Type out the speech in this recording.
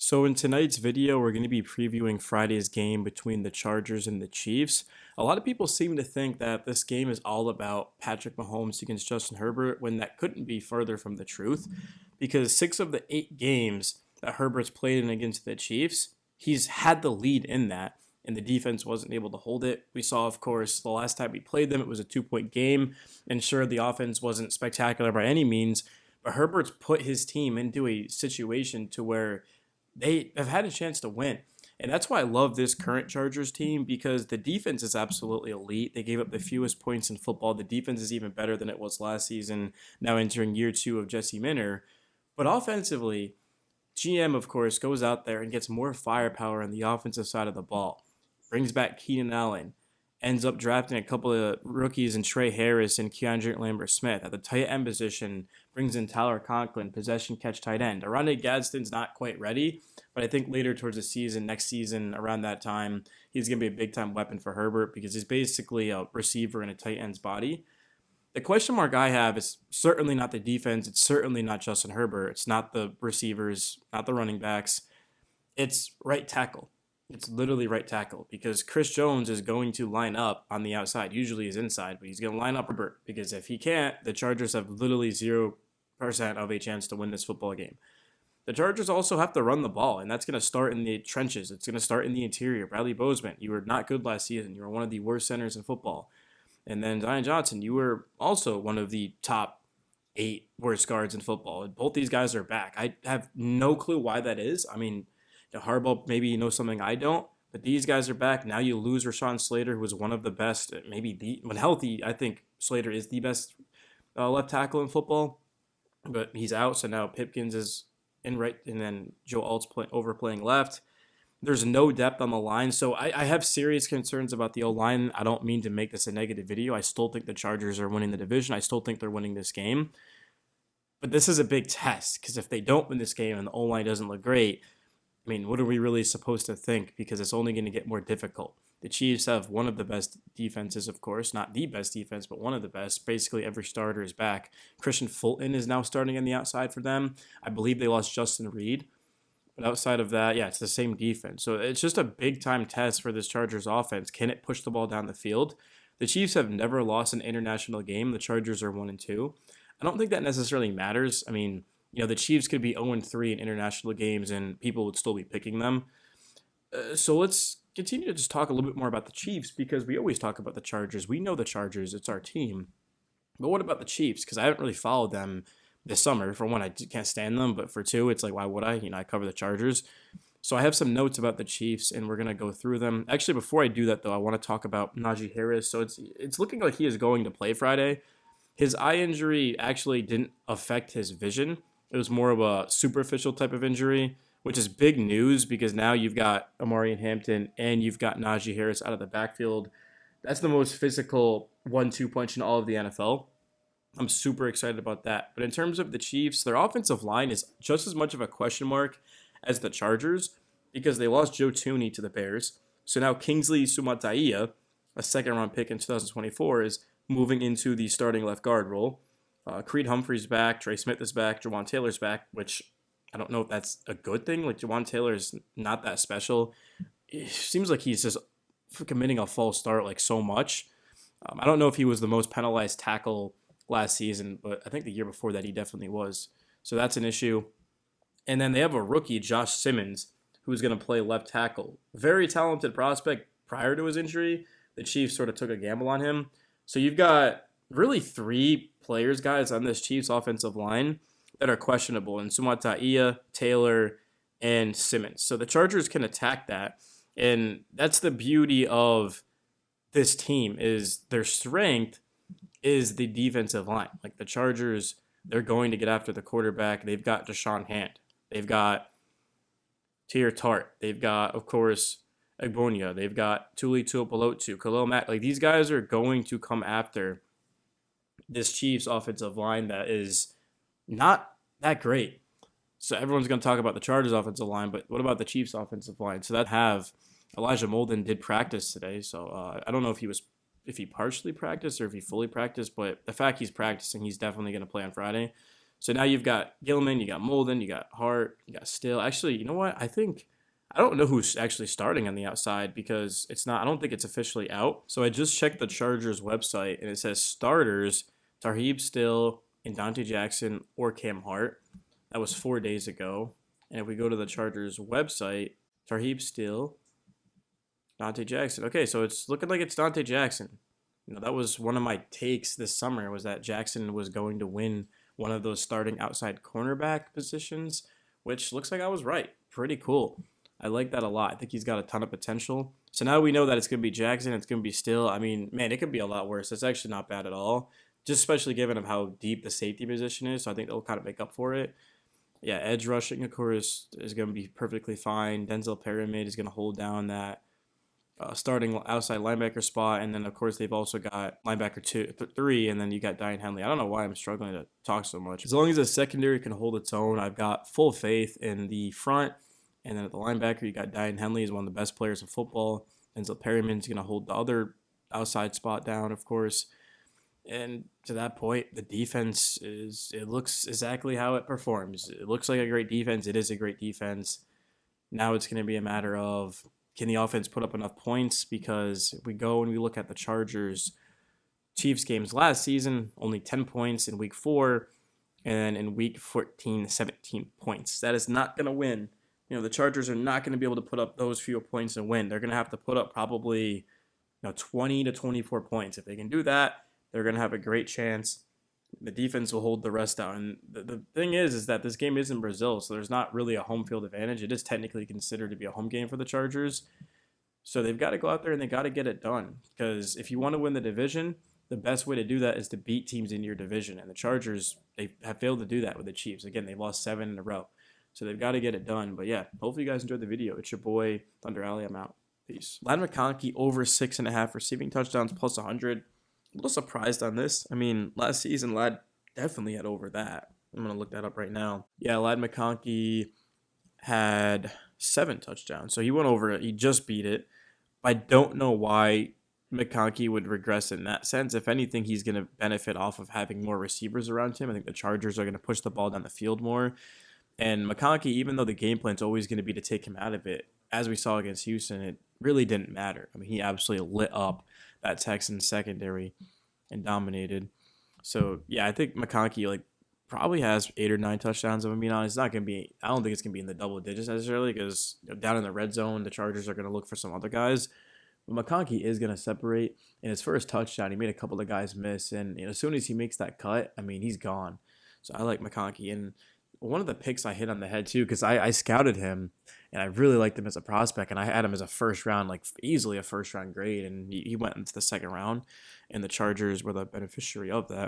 So in tonight's video, we're going to be previewing Friday's game between the Chargers and the Chiefs. A lot of people seem to think that this game is all about Patrick Mahomes against Justin Herbert, when that couldn't be further from the truth, because 6 of the 8 games that Herbert's played in against the Chiefs, he's had the lead in that, and the defense wasn't able to hold it. We saw, of course, the last time we played them, it was a 2-point game, and sure, the offense wasn't spectacular by any means, but Herbert's put his team into a situation to where they have had a chance to win. And that's why I love this current Chargers team, because the defense is absolutely elite. They gave up the fewest points in football. The defense is even better than it was last season, now entering year 2 of Jesse Minter. But offensively, GM, of course, goes out there and gets more firepower on the offensive side of the ball. Brings back Keenan Allen. Ends up drafting a couple of rookies in Trey Harris and Keandre Lambert-Smith. At the tight end position, brings in Tyler Conklin, possession catch tight end. Oronde Gadsden's not quite ready, but I think later towards the season, next season, around that time, he's going to be a big-time weapon for Herbert because he's basically a receiver in a tight end's body. The question mark I have is certainly not the defense. It's certainly not Justin Herbert. It's not the receivers, not the running backs. It's right tackle. It's literally right tackle, because Chris Jones is going to line up on the outside. Usually he's inside, but he's going to line up Herbert, because if he can't, the Chargers have literally 0% of a chance to win this football game. The Chargers also have to run the ball, and that's going to start in the trenches. It's going to start in the interior. Bradley Bozeman, you were not good last season. You were one of the worst centers in football. And then Zion Johnson, you were also one of the top 8 worst guards in football. And both these guys are back. I have no clue why that is. I mean, Harbaugh maybe knows something I don't, but these guys are back. Now you lose Rashawn Slater, who was one of the best, when healthy, I think Slater is the best left tackle in football, but he's out, so now Pipkins is in right, and then Joe Alt's overplaying left. There's no depth on the line, so I have serious concerns about the O-line. I don't mean to make this a negative video. I still think the Chargers are winning the division. I still think they're winning this game, but this is a big test, because if they don't win this game and the O-line doesn't look great, I mean, what are we really supposed to think? Because it's only going to get more difficult. The Chiefs have one of the best defenses, of course. Not the best defense, but one of the best. Basically, every starter is back. Christian Fulton is now starting on the outside for them. I believe they lost Justin Reed. But outside of that, yeah, it's the same defense. So it's just a big-time test for this Chargers offense. Can it push the ball down the field? The Chiefs have never lost an international game. The Chargers are 1-2. I don't think that necessarily matters. I mean, the Chiefs could be 0-3 in international games and people would still be picking them. So let's continue to just talk a little bit more about the Chiefs, because we always talk about the Chargers. We know the Chargers. It's our team. But what about the Chiefs? Because I haven't really followed them this summer. For one, I can't stand them. But for two, it's like, why would I? I cover the Chargers. So I have some notes about the Chiefs, and we're going to go through them. Actually, before I do that, though, I want to talk about Najee Harris. So it's looking like he is going to play Friday. His eye injury actually didn't affect his vision. It was more of a superficial type of injury, which is big news, because now you've got Amari Hampton and you've got Najee Harris out of the backfield. That's the most physical 1-2 punch in all of the NFL. I'm super excited about that. But in terms of the Chiefs, their offensive line is just as much of a question mark as the Chargers, because they lost Joe Thuney to the Bears. So now Kingsley Suamataia, a second-round pick in 2024, is moving into the starting left guard role. Creed Humphrey's back, Trey Smith is back, Jawan Taylor's back, which I don't know if that's a good thing. Like, Jawan Taylor is not that special. It seems like he's just committing a false start like so much. I don't know if he was the most penalized tackle last season, but I think the year before that he definitely was. So that's an issue. And then they have a rookie, Josh Simmons, who's going to play left tackle. Very talented prospect prior to his injury. The Chiefs sort of took a gamble on him. So you've got really 3 players, guys, on this Chiefs offensive line that are questionable, and Suamataia, Taylor, and Simmons. So the Chargers can attack that, and that's the beauty of this team, is their strength is the defensive line. Like, the Chargers, they're going to get after the quarterback. They've got Deshaun Hand. They've got Tier Tart. They've got, of course, Egbonia. They've got Tuli Tuipulotu, Khalil Mack. Like, these guys are going to come after this Chiefs offensive line that is not that great. So everyone's going to talk about the Chargers offensive line, but what about the Chiefs offensive line? So that have Elijah Molden did practice today. So I don't know if he partially practiced or if he fully practiced, but the fact he's practicing, he's definitely going to play on Friday. So now you've got Gilman, you got Molden, you got Hart, you got Still. Actually, you know what? I don't know who's actually starting on the outside because it's not. I don't think it's officially out. So I just checked the Chargers website and it says starters: Tarheeb Still and Dante Jackson or Cam Hart. That was 4 days ago. And if we go to the Chargers website, Tarheeb Still, Dante Jackson. Okay, so it's looking like it's Dante Jackson. That was one of my takes this summer was that Jackson was going to win one of those starting outside cornerback positions, which looks like I was right. Pretty cool. I like that a lot. I think he's got a ton of potential. So now we know that it's going to be Jackson. It's going to be Still. I mean, man, it could be a lot worse. It's actually not bad at all, just especially given of how deep the safety position is. So I think they'll kind of make up for it. Yeah, edge rushing, of course, is going to be perfectly fine. Denzel Pyramid is going to hold down that starting outside linebacker spot, and then of course they've also got linebacker three, and then you got Diane Henley. I don't know why I'm struggling to talk so much. As long as the secondary can hold its own, I've got full faith in the front, and then at the linebacker you got Diane Henley is one of the best players in football. Denzel Perryman's going to hold the other outside spot down, of course. And to that point, the defense it looks exactly how it performs. It looks like a great defense. It is a great defense. Now it's going to be a matter of can the offense put up enough points? Because if we go and we look at the Chargers Chiefs games last season, only 10 points in week 4, and then in week 14, 17 points. That is not going to win. The Chargers are not going to be able to put up those few points and win. They're going to have to put up probably 20 to 24 points. If they can do that, they're going to have a great chance. The defense will hold the rest out. And the thing is that this game is in Brazil, so there's not really a home field advantage. It is technically considered to be a home game for the Chargers. So they've got to go out there and they got to get it done. Because if you want to win the division, the best way to do that is to beat teams in your division. And the Chargers, they have failed to do that with the Chiefs. Again, they've lost 7 in a row. So they've got to get it done. But yeah, hopefully you guys enjoyed the video. It's your boy, Thunder Alley. I'm out. Peace. Ladd McConkey over 6.5 receiving touchdowns plus 100. A little surprised on this. I mean, last season, Ladd definitely had over that. I'm going to look that up right now. Yeah, Ladd McConkey had 7 touchdowns. So he went over it. He just beat it. I don't know why McConkey would regress in that sense. If anything, he's going to benefit off of having more receivers around him. I think the Chargers are going to push the ball down the field more. And McConkey, even though the game plan is always going to be to take him out of it, as we saw against Houston, it really didn't matter. I mean, he absolutely lit up that Texans secondary and dominated. So yeah, I think McConkey probably has 8 or 9 touchdowns. If I'm being honest, it's not gonna be. I don't think it's gonna be in the double digits necessarily because down in the red zone, the Chargers are gonna look for some other guys. But McConkey is gonna separate. In his first touchdown, he made a couple of guys miss, and as soon as he makes that cut, I mean, he's gone. So I like McConkey, and one of the picks I hit on the head too because I scouted him and I really liked him as a prospect, and I had him as a first round, easily a first round grade, and he went into the second round, and the Chargers were the beneficiary of that.